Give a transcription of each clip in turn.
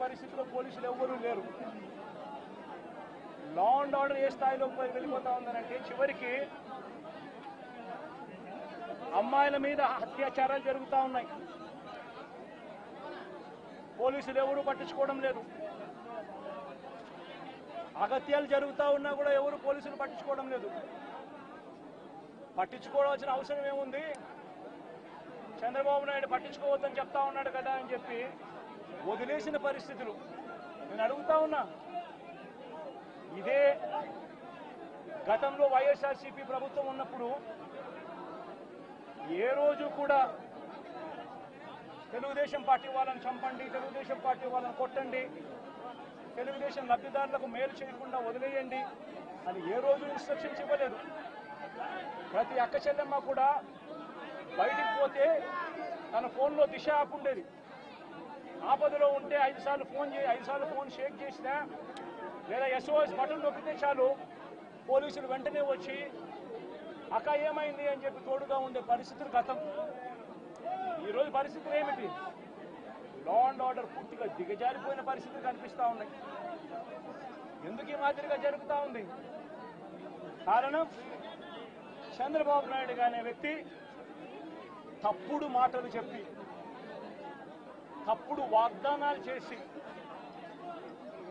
పరిస్థితిలో పోలీసులు ఎవ్వరూ లేరు. లా అండ్ ఆర్డర్ ఏ స్థాయిలో వెళ్ళిపోతా ఉందనంటే చివరికి అమ్మాయిల మీద అత్యాచారాలు జరుగుతూ ఉన్నాయి. పోలీసులు ఎవరు పట్టించుకోవడం లేదు. అగత్యాలు జరుగుతూ ఉన్నా కూడా ఎవరు పోలీసులు పట్టించుకోవడం లేదు. పట్టించుకోవాల్సిన అవసరం ఏముంది? చంద్రబాబు నాయుడు పట్టించుకోవద్దని చెప్తా ఉన్నాడు కదా అని చెప్పి వదిలేసిన పరిస్థితులు. నేను అడుగుతా ఉన్నా, ఇదే గతంలో వైఎస్ఆర్సీపీ ప్రభుత్వం ఉన్నప్పుడు ఏ రోజు కూడా తెలుగుదేశం పార్టీ వాళ్ళని చంపండి, తెలుగుదేశం పార్టీ వాళ్ళని కొట్టండి, తెలుగుదేశం లబ్ధిదారులకు మేలు చేయకుండా వదిలేయండి అని ఏ రోజు ఇన్స్ట్రక్షన్స్ ఇవ్వలేదు. ప్రతి అక్క చెల్లెమ్మ కూడా బయటికి పోతే తన ఫోన్లో దిశ యాప్ ఉండేది. ఆపదలో ఉంటే 5 సార్లు ఫోన్ షేక్ చేసినా లేదా SOS బటన్ నొక్కితే చాలు పోలీసులు వెంటనే వచ్చి అక్క ఏమైంది అని చెప్పి తోడుగా ఉండే పరిస్థితులు గతం. ఈరోజు పరిస్థితులు ఏమిటి? లా అండ్ ఆర్డర్ పూర్తిగా దిగజారిపోయిన పరిస్థితులు కనిపిస్తూ ఉన్నాయి. ఎందుకు ఈ మాదిరిగా జరుగుతూ ఉంది? కారణం చంద్రబాబు నాయుడు అనే వ్యక్తి తప్పుడు మాటలు చెప్పి, తప్పుడు వాగ్దానాలు చేసి,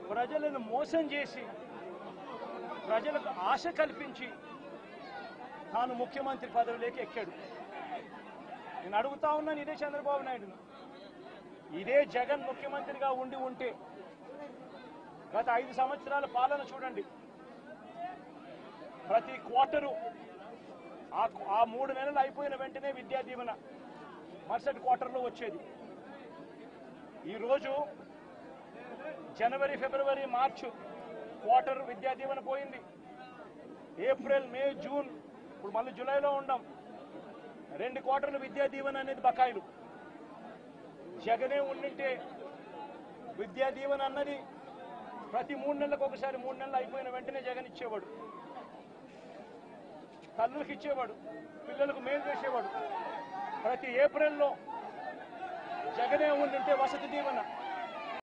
ప్రజలను మోసం చేసి, ప్రజలకు ఆశ కల్పించి తాను ముఖ్యమంత్రి పదవిలోకి ఎక్కాడు. నేను అడుగుతా ఉన్నాను, ఇదే చంద్రబాబు నాయుడును, ఇదే జగన్ ముఖ్యమంత్రిగా ఉంటే గత 5 సంవత్సరాల పాలన చూడండి. ప్రతి క్వార్టరు ఆ 3 నెలలు అయిపోయిన వెంటనే విద్యా దీవెన మరుసటి క్వార్టర్లో వచ్చేది. ఈరోజు జనవరి, ఫిబ్రవరి, మార్చి క్వార్టర్ విద్యా దీవెన పోయింది. ఏప్రిల్, మే, జూన్, ఇప్పుడు మళ్ళీ జూలైలో ఉన్నాం. 2 క్వార్టర్లు విద్యా దీవెన అనేది బకాయిలు. జగనే ఉండింటే విద్యా దీవెన అన్నది ప్రతి 3 నెలలకు ఒకసారి, 3 నెలలు అయిపోయిన వెంటనే జగన్ ఇచ్చేవాడు. తల్లులకు ఇచ్చేవాడు, పిల్లలకు మేలు చేసేవాడు. ప్రతి ఏప్రిల్లో జగనే ఉండింటే వసతి దీవెన